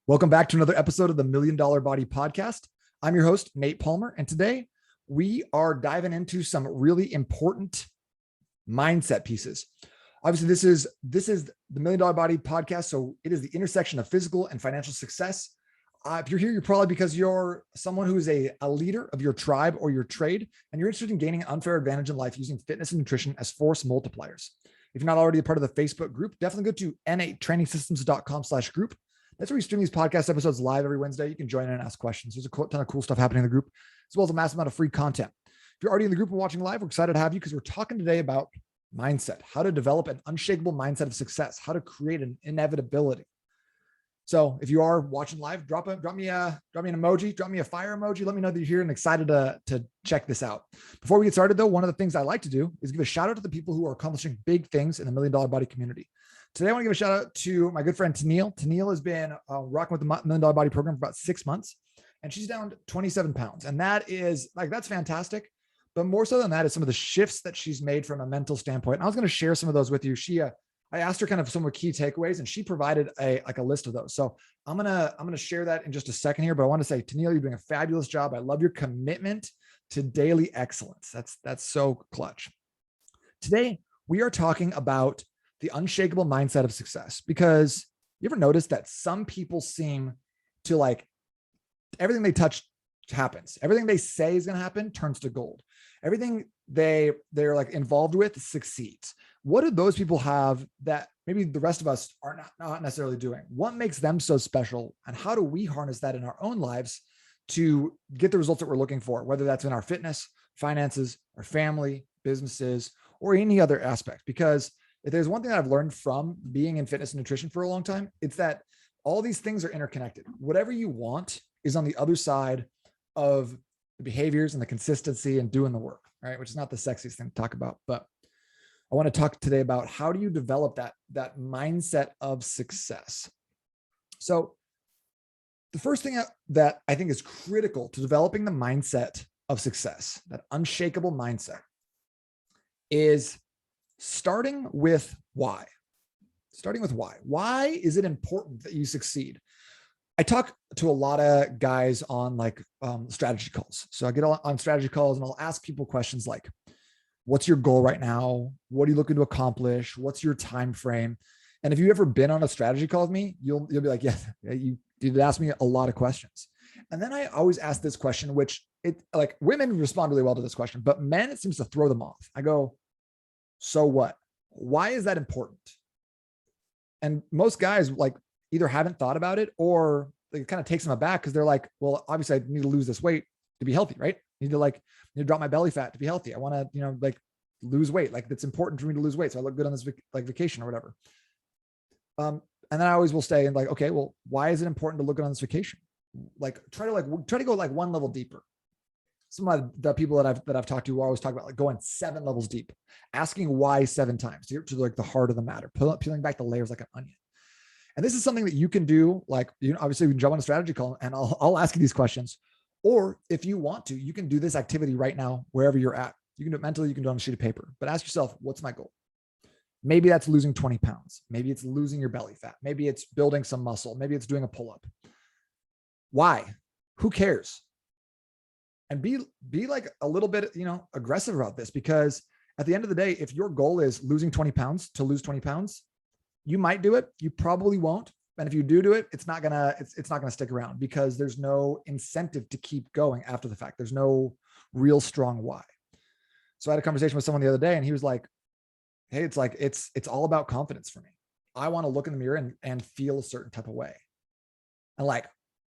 Welcome back to another episode of the Million Dollar Body Podcast. I'm your host, Nate Palmer, and today we are diving into some really important mindset pieces. Obviously, this is the Million Dollar Body Podcast, so it is the intersection of physical and financial success. If you're here, you're probably because you're someone who is a leader of your tribe or your trade, and you're interested in gaining an unfair advantage in life using fitness and nutrition as force multipliers. If you're not already a part of the Facebook group, definitely go to n8trainingsystems.com/group. That's where we stream these podcast episodes live every Wednesday. You can join in and ask questions. There's a ton of cool stuff happening in the group, as well as a massive amount of free content. If you're already in the group and watching live, we're excited to have you because we're talking today about mindset, how to develop an unshakable mindset of success, how to create an inevitability. So if you are watching live, drop me an emoji, drop me a fire emoji. Let me know that you're here and excited to check this out. Before we get started though, one of the things I like to do is give a shout out to the people who are accomplishing big things in the Million Dollar Body community. Today, I want to give a shout out to my good friend, Tennille. Tennille has been rocking with the Million Dollar Body program for about 6 months, and she's down 27 pounds. And that's fantastic. But more so than that is some of the shifts that she's made from a mental standpoint. And I was going to share some of those with you. I asked her kind of some of the key takeaways, and she provided a list of those. So I'm going to share that in just a second here, but I want to say, Tennille, you're doing a fabulous job. I love your commitment to daily excellence. That's so clutch. Today, we are talking about the unshakable mindset of success, because you ever notice that some people seem to like everything they touch happens. Everything they say is going to happen turns to gold. Everything they're like involved with succeeds. What do those people have that maybe the rest of us are not necessarily doing? What makes them so special? And how do we harness that in our own lives to get the results that we're looking for, whether that's in our fitness, finances, our family, businesses, or any other aspect? Because if there's one thing that I've learned from being in fitness and nutrition for a long time, it's that all these things are interconnected. Whatever you want is on the other side of the behaviors and the consistency and doing the work, right? Which is not the sexiest thing to talk about, but I want to talk today about how do you develop that mindset of success. So the first thing that I think is critical to developing the mindset of success, that unshakable mindset, is starting with why. Why is it important that you succeed? I talk to a lot of guys on strategy calls. So I get on strategy calls and I'll ask people questions like, what's your goal right now? What are you looking to accomplish? What's your time frame? And if you've ever been on a strategy call with me, you'll be like, yeah, you did ask me a lot of questions. And then I always ask this question, which women respond really well to this question, but men, it seems to throw them off. I go, so what? Why is that important? And most guys either haven't thought about it, or it kind of takes them aback because they're like, well, obviously I need to lose this weight to be healthy, right? I need to drop my belly fat to be healthy. I want to, lose weight. It's important for me to lose weight, so I look good on this vacation or whatever. And then I always will say, and okay, well, why is it important to look good on this vacation? Try to go one level deeper. Some of the people that I've talked to always talk about going 7 levels deep, asking why 7 times to the heart of the matter, peeling back the layers like an onion. And this is something that you can do. Obviously we can jump on a strategy call and I'll ask you these questions. Or if you want to, you can do this activity right now, wherever you're at. You can do it mentally, you can do it on a sheet of paper, but ask yourself, what's my goal? Maybe that's losing 20 pounds. Maybe it's losing your belly fat. Maybe it's building some muscle. Maybe it's doing a pull-up. Why? Who cares? And be a little bit, aggressive about this, because at the end of the day, if your goal is losing 20 pounds to lose 20 pounds, you might do it. You probably won't. And if you do it, it's not gonna stick around, because there's no incentive to keep going after the fact. There's no real strong why. So I had a conversation with someone the other day, and he was like, hey, it's all about confidence for me. I want to look in the mirror and feel a certain type of way. And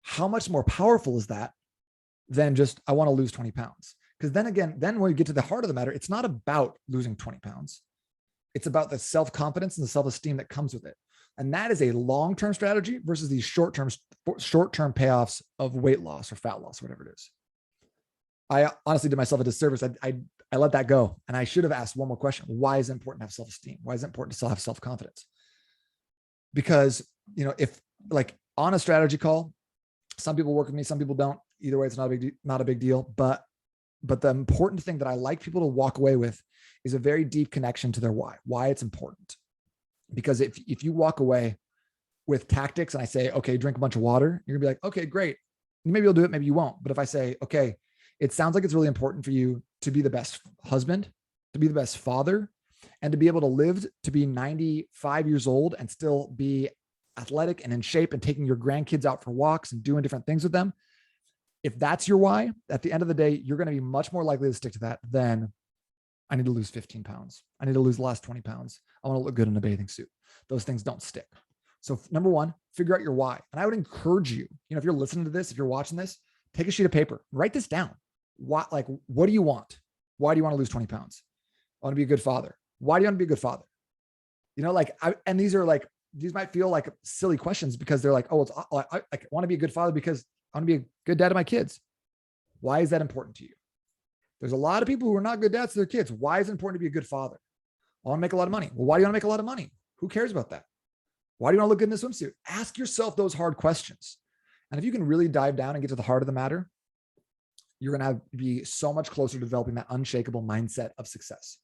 how much more powerful is that than just, I want to lose 20 pounds. Because then when you get to the heart of the matter, it's not about losing 20 pounds. It's about the self-confidence and the self-esteem that comes with it. And that is a long-term strategy versus these short-term payoffs of weight loss or fat loss, whatever it is. I honestly did myself a disservice. I let that go. And I should have asked one more question. Why is it important to have self-esteem? Why is it important to still have self-confidence? Because, if on a strategy call, some people work with me, some people don't. Either way, it's not a big deal. But the important thing that I like people to walk away with is a very deep connection to their why it's important. Because if you walk away with tactics and I say, okay, drink a bunch of water, you're gonna be like, okay, great. Maybe you'll do it, maybe you won't. But if I say, okay, it sounds like it's really important for you to be the best husband, to be the best father, and to be able to live to be 95 years old and still be athletic and in shape and taking your grandkids out for walks and doing different things with them. If that's your why, at the end of the day, you're going to be much more likely to stick to that than I need to lose 15 pounds. I need to lose the last 20 pounds. I want to look good in a bathing suit. Those things don't stick. So number one, figure out your why. And I would encourage you, if you're listening to this, if you're watching this, take a sheet of paper, write this down. What do you want? Why do you want to lose 20 pounds? I want to be a good father. Why do you want to be a good father? And these might feel like silly questions because they're like, oh, I want to be a good father because I want to be a good dad to my kids. Why is that important to you? There's a lot of people who are not good dads to their kids. Why is it important to be a good father? I want to make a lot of money. Well, why do you want to make a lot of money? Who cares about that? Why do you want to look good in a swimsuit? Ask yourself those hard questions. And if you can really dive down and get to the heart of the matter, you're going to be so much closer to developing that unshakable mindset of success.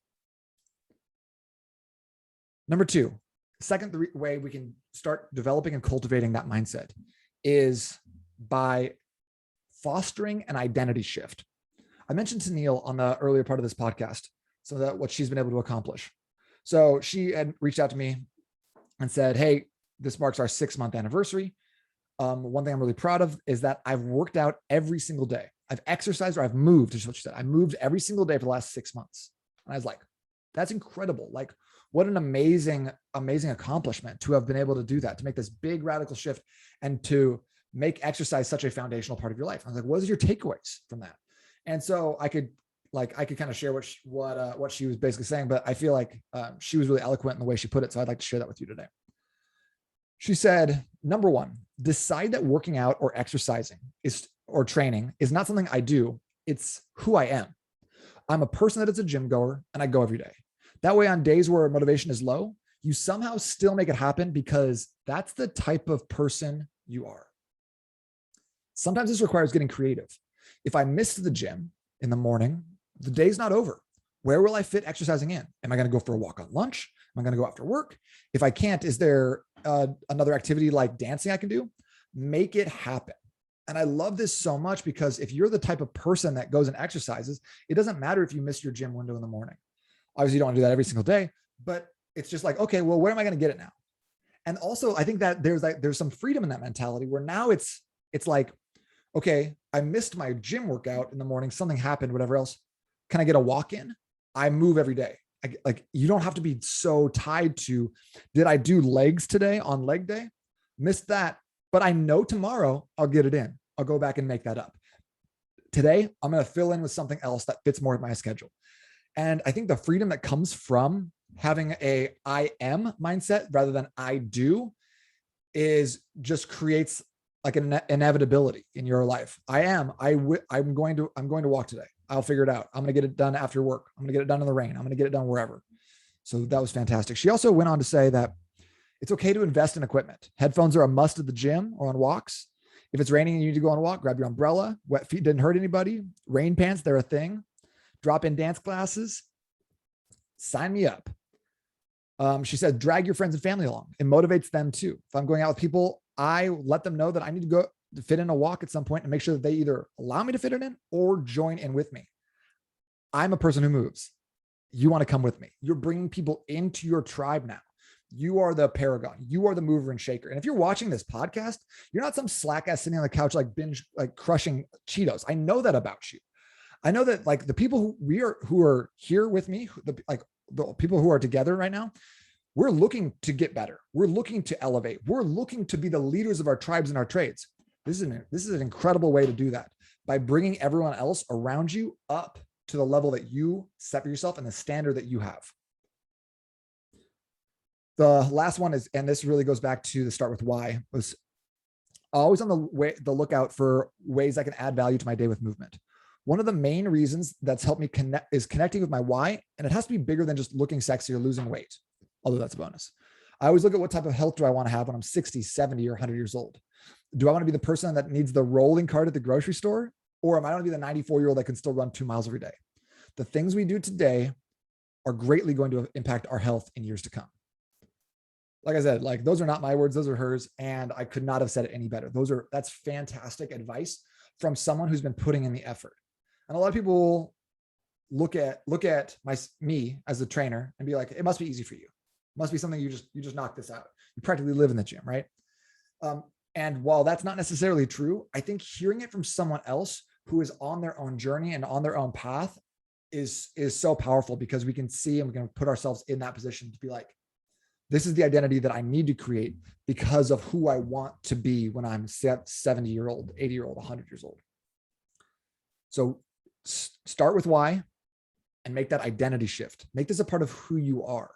Number two, second way we can start developing and cultivating that mindset is by fostering an identity shift. I mentioned to Neil on the earlier part of this podcast, so that what she's been able to accomplish. So she had reached out to me and said, hey, this marks our 6-month anniversary. One thing I'm really proud of is that I've worked out every single day. I've exercised or I've moved, is what she said. I moved every single day for the last 6 months. And I was like, that's incredible. Like, what an amazing, amazing accomplishment to have been able to do that, to make this big radical shift and to make exercise such a foundational part of your life. I was like, what is your takeaways from that? And so I could kind of share what she was basically saying, but I feel like she was really eloquent in the way she put it. So I'd like to share that with you today. She said, number one, decide that working out or exercising or training is not something I do. It's who I am. I'm a person that is a gym goer and I go every day. That way on days where motivation is low, you somehow still make it happen because that's the type of person you are. Sometimes this requires getting creative. If I miss the gym in the morning, the day's not over. Where will I fit exercising in? Am I going to go for a walk on lunch? Am I going to go after work? If I can't, is there another activity like dancing I can do? Make it happen. And I love this so much because if you're the type of person that goes and exercises, it doesn't matter if you miss your gym window in the morning. Obviously, you don't want to do that every single day, but it's just like, okay, well, where am I going to get it now? And also, I think that there's some freedom in that mentality where now it's like, okay, I missed my gym workout in the morning. Something happened, whatever else. Can I get a walk in? I move every day. You don't have to be so tied to, did I do legs today on leg day? Missed that, but I know tomorrow I'll get it in. I'll go back and make that up. Today, I'm going to fill in with something else that fits more of my schedule. And I think the freedom that comes from having a I am mindset rather than I do is just creates like an inevitability in your life. I'm going to walk today. I'll figure it out. I'm going to get it done after work. I'm going to get it done in the rain. I'm going to get it done wherever. So that was fantastic. She also went on to say that it's okay to invest in equipment. Headphones are a must at the gym or on walks. If it's raining and you need to go on a walk, grab your umbrella. Wet feet didn't hurt anybody. Rain pants, they're a thing. Drop-in dance classes. Sign me up. She said, drag your friends and family along. It motivates them too. If I'm going out with people, I let them know that I need to go to fit in a walk at some point and make sure that they either allow me to fit it in or join in with me. I'm a person who moves. You want to come with me. You're bringing people into your tribe now. You are the paragon. You are the mover and shaker. And if you're watching this podcast, you're not some slack ass sitting on the couch, like crushing Cheetos. I know that about you. I know that like the people who are here with me, the people who are together right now, we're looking to get better. We're looking to elevate. We're looking to be the leaders of our tribes and our trades. This is an incredible way to do that by bringing everyone else around you up to the level that you set for yourself and the standard that you have. The last one is, and this really goes back to the start with why, was always on the lookout for ways I can add value to my day with movement. One of the main reasons that's helped me connecting with my why, and it has to be bigger than just looking sexy or losing weight, although that's a bonus. I always look at what type of health do I want to have when I'm 60, 70, or 100 years old. Do I want to be the person that needs the rolling cart at the grocery store? Or am I going to be the 94-year-old that can still run 2 miles every day? The things we do today are greatly going to impact our health in years to come. like I said, like those are not my words, those are hers. And I could not have said it any better. That's fantastic advice from someone who's been putting in the effort. And a lot of people look at me as a trainer and be like, it must be easy for you. It must be something you just knock this out. You practically live in the gym, right? And while that's not necessarily true, I think hearing it from someone else who is on their own journey and on their own path is so powerful, because we can see and we can put ourselves in that position to be like, this is the identity that I need to create because of who I want to be when I'm 70-year-old, 80-year-old, 100 years old. So start with why and make that identity shift. Make this a part of who you are.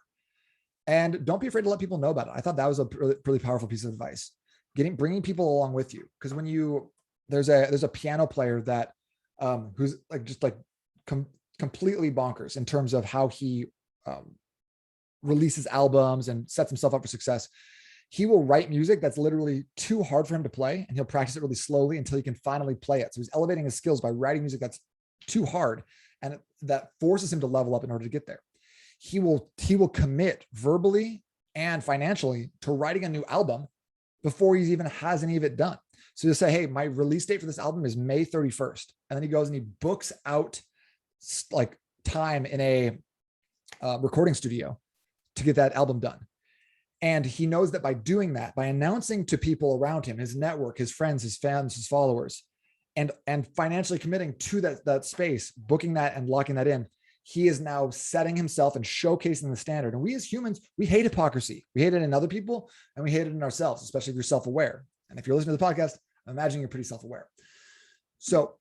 And don't be afraid to let people know about it. I thought that was a really powerful piece of advice. Bringing people along with you. Because when there's a piano player that who's like just like completely bonkers in terms of how he releases albums and sets himself up for success. He will write music that's literally too hard for him to play, and he'll practice it really slowly until he can finally play it. So he's elevating his skills by writing music that's too hard, and that forces him to level up in order to get there. He will commit verbally and financially to writing a new album before he even has any of it done. So he'll say, hey, my release date for this album is May 31st. And then he goes and he books out like time in a recording studio to get that album done. And he knows that by doing that, by announcing to people around him, his network, his friends, his fans, his followers, and financially committing to that space, booking that and locking that in, he is now setting himself and showcasing the standard. And we as humans, we hate hypocrisy. We hate it in other people and we hate it in ourselves, especially if you're self-aware. And if you're listening to the podcast, I'm imagining you're pretty self-aware. So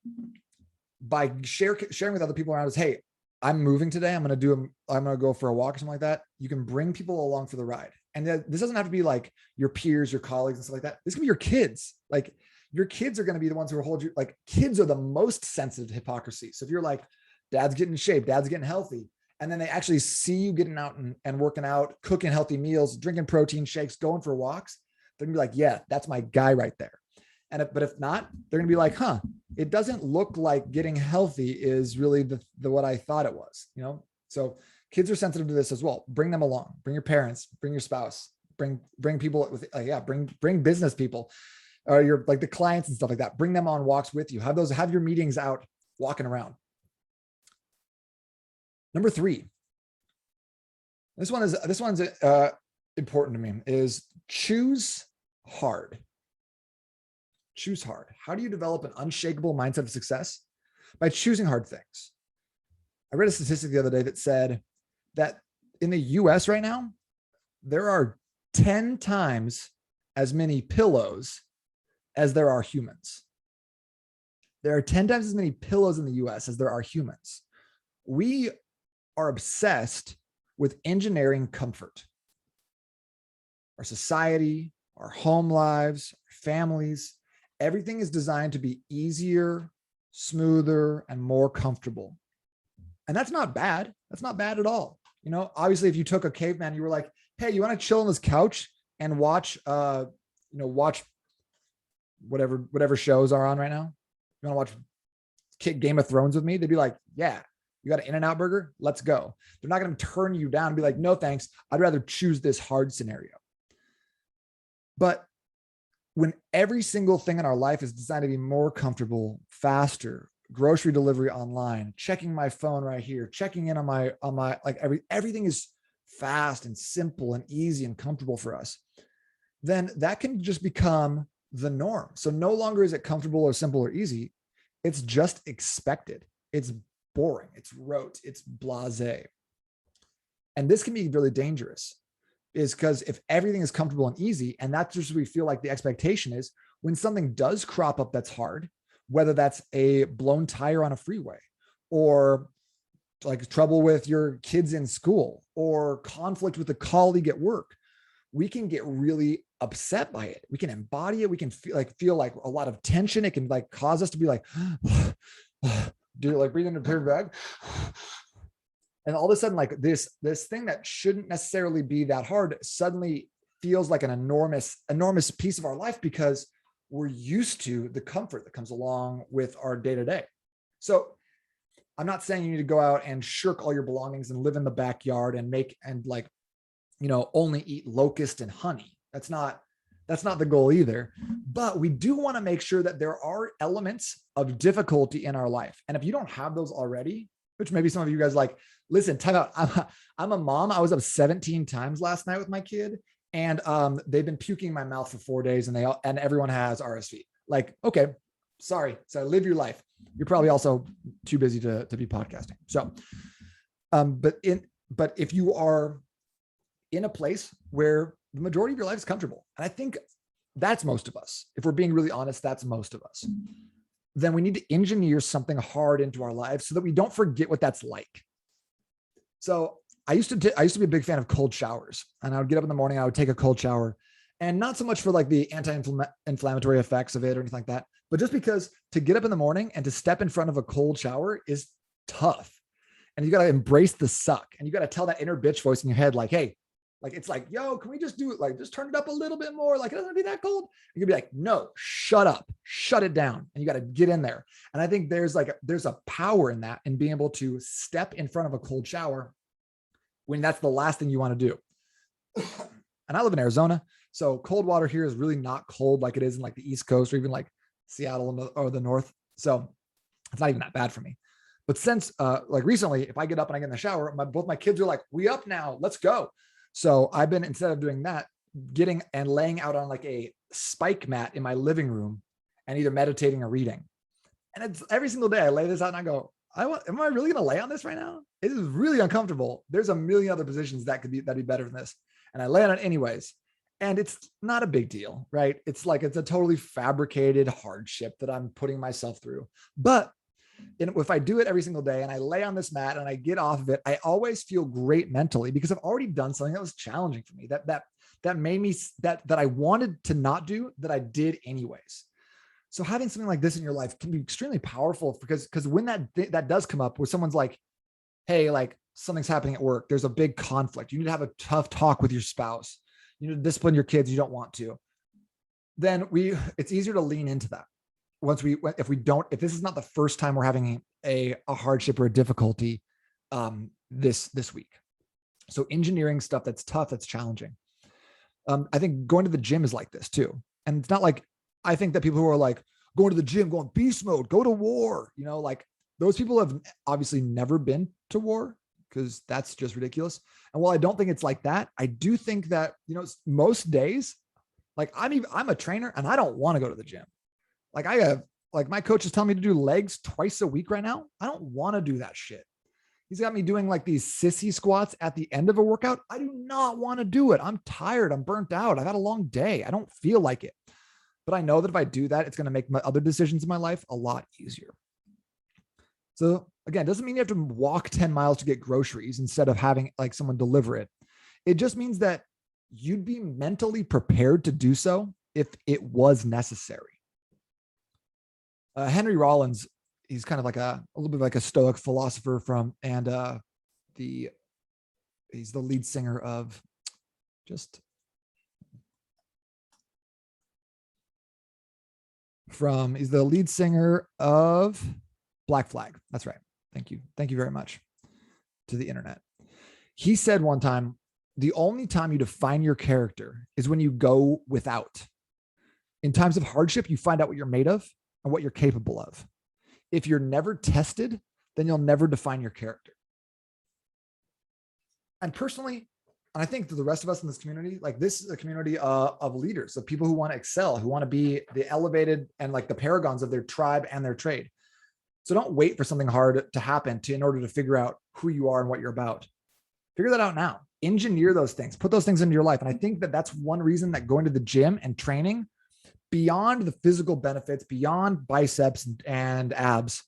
by sharing with other people around us, hey, I'm moving today. I'm going to go for a walk or something like that. You can bring people along for the ride. And this doesn't have to be like your peers, your colleagues and stuff like that. This can be your kids. Like your kids are going to be the ones who will hold you. Like kids are the most sensitive to hypocrisy. So if you're like, dad's getting in shape, dad's getting healthy, and then they actually see you getting out and working out, cooking healthy meals, drinking protein shakes, going for walks, they're gonna be like, yeah, that's my guy right there. But if not, they're gonna be like, it doesn't look like getting healthy is really the what I thought it was, you know? So kids are sensitive to this as well. Bring them along, bring your parents, bring your spouse, bring people with, bring business people, or your like the clients and stuff like that. Bring them on walks with you. Have your meetings out walking around. Number 3, this one's important to me, is choose hard. Choose hard. How do you develop an unshakable mindset of success? By choosing hard things. I read a statistic the other day that said that in the US right now, there are 10 times as many pillows as there are humans. There are 10 times as many pillows in the US as there are humans. We are obsessed with engineering comfort. Our society, our home lives, our families, everything is designed to be easier, smoother, and more comfortable. And that's not bad. That's not bad at all. You know, obviously, if you took a caveman, you were like, hey, you want to chill on this couch and watch whatever shows are on right now? You want to watch Game of Thrones with me? They'd be like, yeah. You got an In-N-Out burger? Let's go. They're not going to turn you down and be like, no, thanks. I'd rather choose this hard scenario. But when every single thing in our life is designed to be more comfortable, faster, grocery delivery online, checking my phone right here, checking in on my like everything is fast and simple and easy and comfortable for us, then that can just become the norm. So no longer is it comfortable or simple or easy. It's just expected. It's boring, it's rote, it's blasé. And this can be really dangerous, is because if everything is comfortable and easy, and that's just what we feel like the expectation is, when something does crop up that's hard, whether that's a blown tire on a freeway, or like trouble with your kids in school, or conflict with a colleague at work, we can get really upset by it. We can embody it. We can feel like a lot of tension. It can like cause us to be like, do like breathe in a clear bag. And all of a sudden, like this thing that shouldn't necessarily be that hard suddenly feels like an enormous piece of our life, because we're used to the comfort that comes along with our day-to-day. So I'm not saying you need to go out and shirk all your belongings and live in the backyard and only eat locust and honey. That's not the goal either. But we do want to make sure that there are elements of difficulty in our life. And if you don't have those already, which maybe some of you guys like, listen, time out. I'm a mom. I was up 17 times last night with my kid, and they've been puking in my mouth for 4 days, and everyone has RSV. Like, okay, sorry. So live your life. You're probably also too busy to be podcasting. So, but if you are in a place where the majority of your life is comfortable, and I think that's most of us, if we're being really honest, that's most of us, then we need to engineer something hard into our lives so that we don't forget what that's like. So I used to be a big fan of cold showers, and I would get up in the morning, I would take a cold shower, and not so much for like the anti-inflammatory effects of it or anything like that, but just because to get up in the morning and to step in front of a cold shower is tough. And you got to embrace the suck, and you got to tell that inner bitch voice in your head, like, hey, like, it's like, yo, can we just do it? Like, just turn it up a little bit more. Like, it doesn't be that cold. You can be like, no, shut up, shut it down. And you got to get in there. And I think there's a power in that, in being able to step in front of a cold shower when that's the last thing you want to do. And I live in Arizona, so cold water here is really not cold like it is in like the East Coast or even like Seattle or the North. So it's not even that bad for me. But since like recently, if I get up and I get in the shower, both my kids are like, we up now, let's go. So I've been, instead of doing that, getting and laying out on like a spike mat in my living room and either meditating or reading. And it's every single day I lay this out and I go, am I really going to lay on this right now? It is really uncomfortable. There's a million other positions that'd be better than this. And I lay on it anyways. And it's not a big deal, right? It's like, it's a totally fabricated hardship that I'm putting myself through. But if I do it every single day and I lay on this mat and I get off of it, I always feel great mentally because I've already done something that was challenging for me, that made me, that I wanted to not do, that I did anyways. So having something like this in your life can be extremely powerful, because when that does come up, where someone's like, hey, like something's happening at work, there's a big conflict, you need to have a tough talk with your spouse, you need to discipline your kids, you don't want to, then it's easier to lean into that. If this is not the first time we're having a hardship or a difficulty this week. So engineering stuff that's tough, that's challenging. I think going to the gym is like this too. And it's not like, I think that people who are like going to the gym, going beast mode, go to war, like those people have obviously never been to war, because that's just ridiculous. And while I don't think it's like that, I do think that, most days, like I'm a trainer and I don't want to go to the gym. Like my coach is telling me to do legs twice a week right now. I don't want to do that shit. He's got me doing like these sissy squats at the end of a workout. I do not want to do it. I'm tired. I'm burnt out. I've had a long day. I don't feel like it. But I know that if I do that, it's going to make my other decisions in my life a lot easier. So again, it doesn't mean you have to walk 10 miles to get groceries instead of having like someone deliver it. It just means that you'd be mentally prepared to do so if it was necessary. Henry Rollins, he's kind of like a little bit like a Stoic philosopher he's the lead singer of he's the lead singer of Black Flag. That's right. Thank you. Thank you very much to the internet. He said one time, the only time you define your character is when you go without. In times of hardship, you find out what you're made of and what you're capable of. If you're never tested, then you'll never define your character. And personally, and I think to the rest of us in this community, like this is a community of leaders, of people who want to excel, who want to be the elevated and like the paragons of their tribe and their trade. So don't wait for something hard to happen in order to figure out who you are and what you're about. Figure that out now. Engineer those things, put those things into your life. And I think that that's one reason that going to the gym and training, beyond the physical benefits, beyond biceps and abs,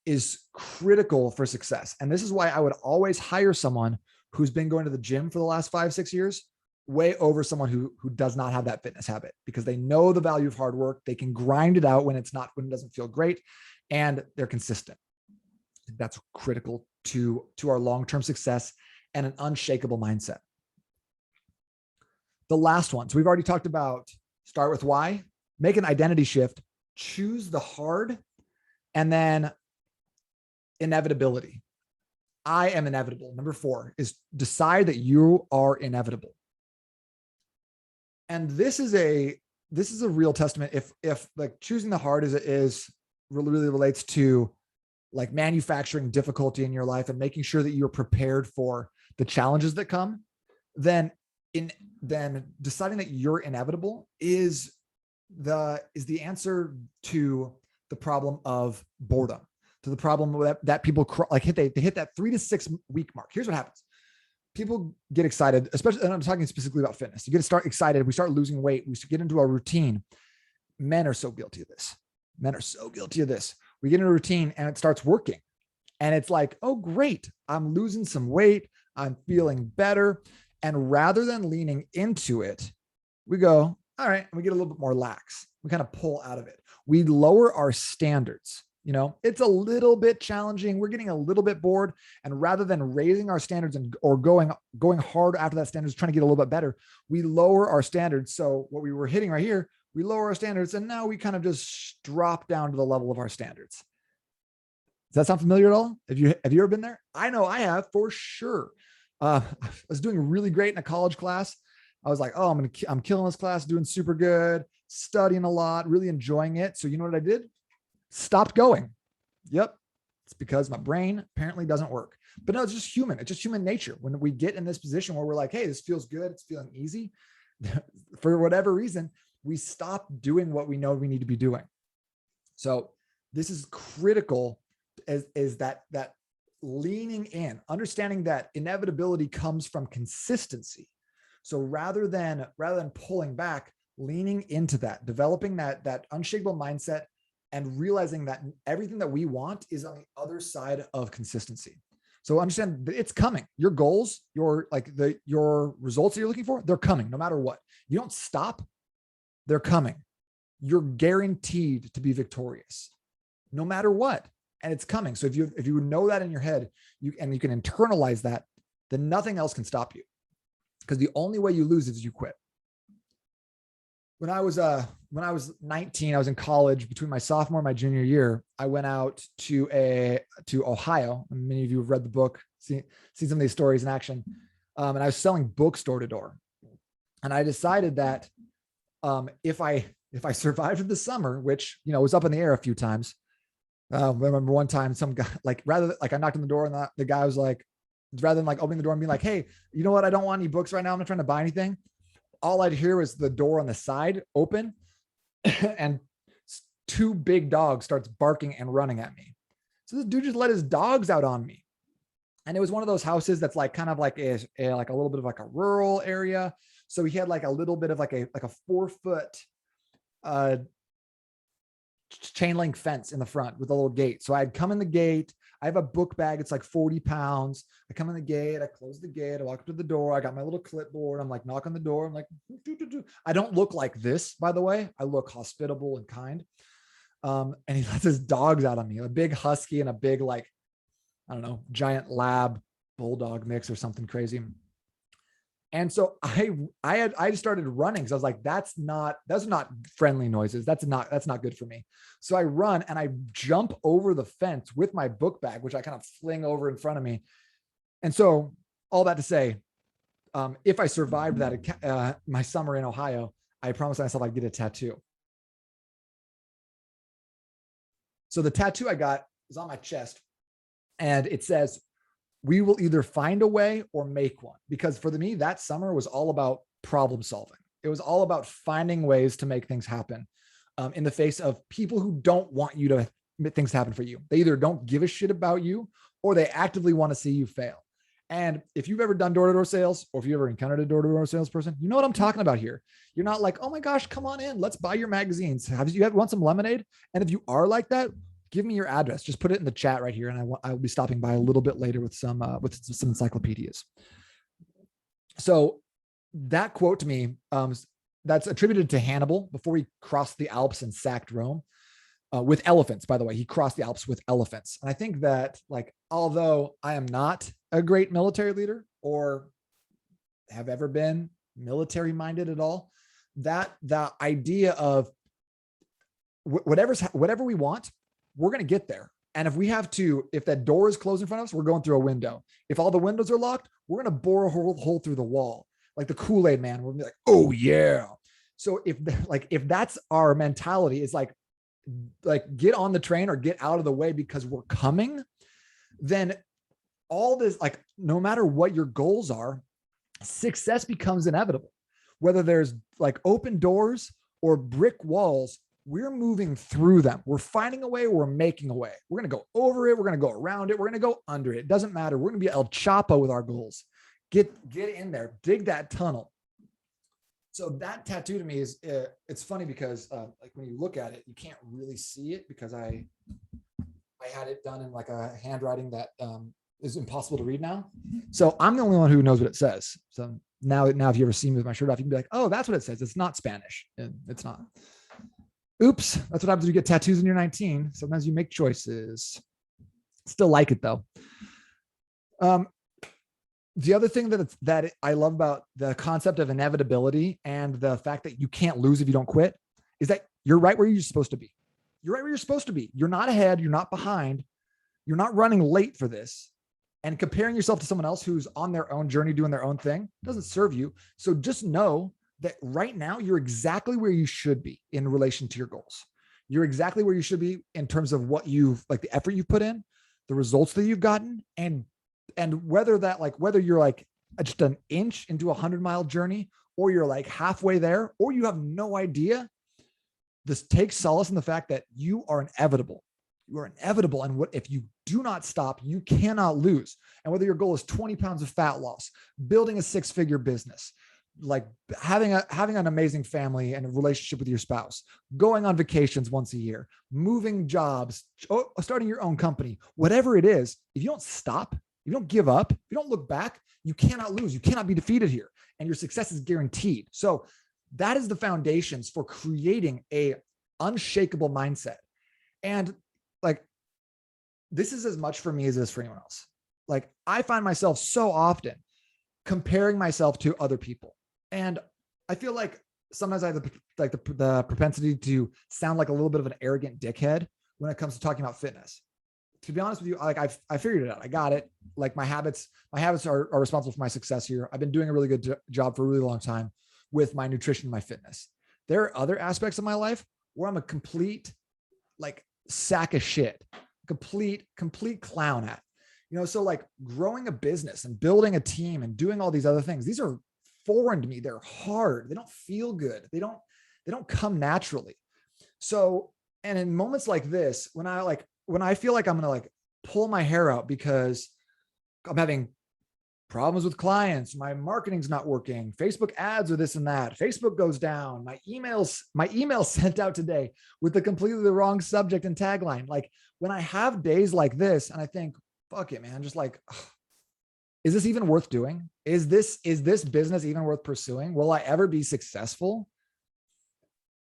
is critical for success. And this is why I would always hire someone who's been going to the gym for the last 5-6 years, way over someone who does not have that fitness habit, because they know the value of hard work. They can grind it out when it doesn't feel great, and they're consistent. That's critical to our long-term success and an unshakable mindset. The last one. So we've already talked about start with why, make an identity shift, choose the hard, and then inevitability. I am inevitable. Number 4 is decide that you are inevitable. And this is a real testament. If like choosing the hard is really relates to like manufacturing difficulty in your life and making sure that you're prepared for the challenges that come, then deciding that you're inevitable is the answer to the problem of boredom, to the problem that people like they hit that 3 to 6 week mark. Here's what happens. People get excited, especially, and I'm talking specifically about fitness. You get to start excited. We start losing weight. We get into our routine. Men are so guilty of this. We get in a routine and it starts working. And it's like, oh, great. I'm losing some weight. I'm feeling better. And rather than leaning into it, we go, all right, and we get a little bit more lax. We kind of pull out of it. We lower our standards. It's a little bit challenging. We're getting a little bit bored. And rather than raising our standards or going hard after that standards, trying to get a little bit better, we lower our standards. So what we were hitting right here, we lower our standards, and now we kind of just drop down to the level of our standards. Does that sound familiar at all? Have you ever been there? I know I have, for sure. I was doing really great in a college class. I was like, oh, I'm killing this class, doing super good, studying a lot, really enjoying it. So you know what I did? Stopped going. Yep. It's because my brain apparently doesn't work. But no, it's just human. It's just human nature. When we get in this position where we're like, hey, this feels good, it's feeling easy, for whatever reason, we stop doing what we know we need to be doing. So this is critical, is that leaning in, understanding that inevitability comes from consistency. So rather than pulling back, leaning into that, developing that unshakable mindset, and realizing that everything that we want is on the other side of consistency. So understand that it's coming. Your goals, your results that you're looking for, they're coming no matter what. You don't stop, they're coming. You're guaranteed to be victorious no matter what. And it's coming. So if you know that in your head, you can internalize that, then nothing else can stop you. Because the only way you lose is you quit. When I was 19, I was in college. Between my sophomore and my junior year, I went out to Ohio. Many of you have read the book, seen some of these stories in action. And I was selling books door to door. And I decided that if I survived the summer, which was up in the air a few times. I remember one time some guy, I knocked on the door and the guy was like, rather than opening the door and being like, hey, you know what? I don't want any books right now. I'm not trying to buy anything. All I'd hear was the door on the side open and 2 big dogs starts barking and running at me. So this dude just let his dogs out on me. And it was one of those houses that's kind of like a little bit of a rural area. So he had a little bit of a 4-foot chain link fence in the front with a little gate. So I'd come in the gate. I have a book bag. It's 40 pounds. I come in the gate. I close the gate. I walk up to the door. I got my little clipboard. I'm knock on the door. I'm doo. I don't look like this, by the way. I look hospitable and kind. And he lets his dogs out on me, a big husky and a big, I don't know, giant lab bulldog mix or something crazy. And so I started running. So I was like, that's not friendly noises. That's not good for me. So I run and I jump over the fence with my book bag, which I kind of fling over in front of me. And so all that to say, if I survived that, my summer in Ohio, I promised myself I'd get a tattoo. So the tattoo I got is on my chest and it says, we will either find a way or make one. Because for me, that summer was all about problem solving. It was all about finding ways to make things happen in the face of people who don't want you to make things happen for you. They either don't give a shit about you or they actively want to see you fail. And if you've ever done door-to-door sales, or if you ever encountered a door-to-door salesperson, you know what I'm talking about here. You're not like, oh my gosh, come on in. Let's buy your magazines. Want some lemonade? And if you are like that, give me your address. Just put it in the chat right here. And I will be stopping by a little bit later with some encyclopedias. So that quote to me, that's attributed to Hannibal before he crossed the Alps and sacked Rome with elephants. By the way, he crossed the Alps with elephants. And I think that although I am not a great military leader or have ever been military minded at all, that the idea of whatever we want, we're going to get there. And if that door is closed in front of us, we're going through a window. If all the windows are locked, we're going to bore a hole through the wall. Like the Kool-Aid man, we'll be like, oh yeah. So if that's our mentality, is like get on the train or get out of the way because we're coming, then all this, like, no matter what your goals are, success becomes inevitable. Whether there's like open doors or brick walls, we're moving through them. We're finding a way. We're making a way. We're going to go over it. We're going to go around it. We're going to go under it. It doesn't matter. We're going to be El Chapo with our goals. Get in there, dig that tunnel. So that tattoo to me is, it's funny because like when you look at it, you can't really see it because I had it done in like a handwriting that is impossible to read now. So I'm the only one who knows what it says. So now if you ever see me with my shirt off, you can be like, oh, that's what it says. It's not Spanish. And it's not. Oops. That's what happens when you get tattoos when you're 19. Sometimes you make choices. Still like it though. The other thing that I love about the concept of inevitability and the fact that you can't lose if you don't quit is that you're right where you're supposed to be. You're right where you're supposed to be. You're not ahead. You're not behind. You're not running late for this. And comparing yourself to someone else who's on their own journey, doing their own thing, doesn't serve you. So just know that right now you're exactly where you should be in relation to your goals. You're exactly where you should be in terms of what you've, like, the effort you've put in, the results that you've gotten, and whether you're like just an inch into a 100-mile journey, or you're like halfway there, or you have no idea. This takes solace in the fact that you are inevitable. You are inevitable. And if you do not stop, you cannot lose. And whether your goal is 20 pounds of fat loss, building a 6-figure business, like having an amazing family and a relationship with your spouse, going on vacations once a year, moving jobs, starting your own company, whatever it is, if you don't stop, you don't give up, you don't look back, you cannot lose. You cannot be defeated here. And your success is guaranteed. So that is the foundations for creating a unshakable mindset. And like, this is as much for me as it is for anyone else. Like, I find myself so often comparing myself to other people. And I feel like sometimes I have the propensity to sound like a little bit of an arrogant dickhead when it comes to talking about fitness. To be honest with you, like I figured it out. I got it. Like my habits are responsible for my success here. I've been doing a really good job for a really long time with my nutrition and my fitness. There are other aspects of my life where I'm a complete like sack of shit, complete clown at, so like growing a business and building a team and doing all these other things, these are foreign to me. They're hard. They don't feel good. They don't come naturally. So, and in moments like this, when I feel like I'm going to like pull my hair out because I'm having problems with clients, my marketing's not working, Facebook ads or this and that, Facebook goes down, my email sent out today with the completely the wrong subject and tagline. Like when I have days like this and I think, fuck it, man, just like, is this even worth doing? Is this business even worth pursuing? Will I ever be successful?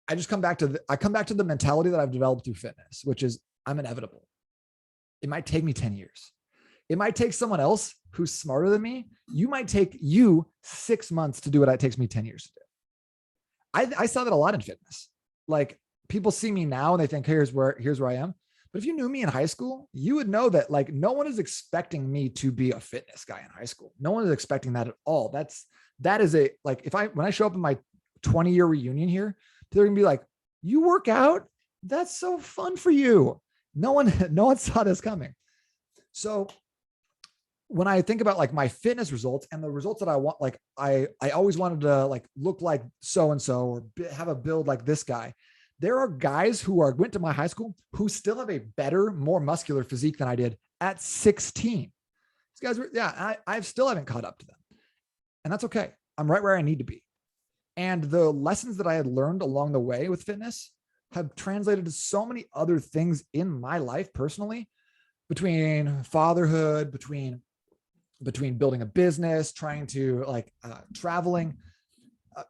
I come back to the mentality that I've developed through fitness, which is I'm inevitable. It might take me 10 years. It might take someone else who's smarter than me. You might take you 6 months to do what it takes me 10 years to do. I saw that a lot in fitness. Like people see me now and they think, here's where I am. But if you knew me in high school, you would know that like no one is expecting me to be a fitness guy in high school. No one is expecting that at all. That is when I show up in my 20-year reunion here, they're gonna be like, you work out? That's so fun for you. No one saw this coming. So when I think about like my fitness results and the results that I want, like I always wanted to like look like so-and-so or have a build like this guy. There are guys who went to my high school who still have a better, more muscular physique than I did at 16. These guys I still haven't caught up to them. And that's okay. I'm right where I need to be. And the lessons that I had learned along the way with fitness have translated to so many other things in my life personally, between fatherhood, between building a business, trying to traveling.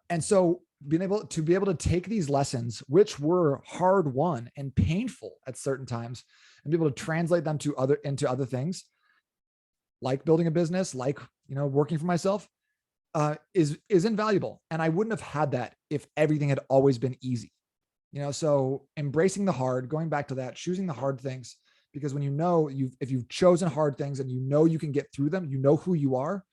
And so being able to take these lessons, which were hard won and painful at certain times, and be able to translate them into other things, like building a business, like, working for myself, is invaluable. And I wouldn't have had that if everything had always been easy, so embracing the hard, going back to that, choosing the hard things, because when if you've chosen hard things and you can get through them, who you are,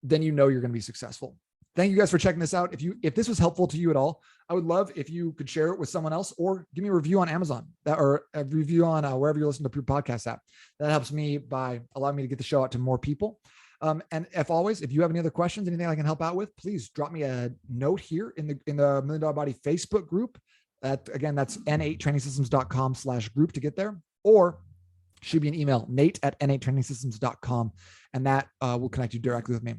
then you're going to be successful. Thank you guys for checking this out. If this was helpful to you at all, I would love if you could share it with someone else, or give me a review on Amazon, or a review on wherever you listen to your podcast app. That helps me by allowing me to get the show out to more people. And if you have any other questions, anything I can help out with, please drop me a note here in the Million Dollar Body Facebook group. That's n8trainingsystems.com/group to get there, or shoot me an email, nate@n8trainingsystems.com, and that will connect you directly with me.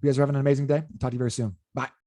You guys are having an amazing day. Talk to you very soon. Bye.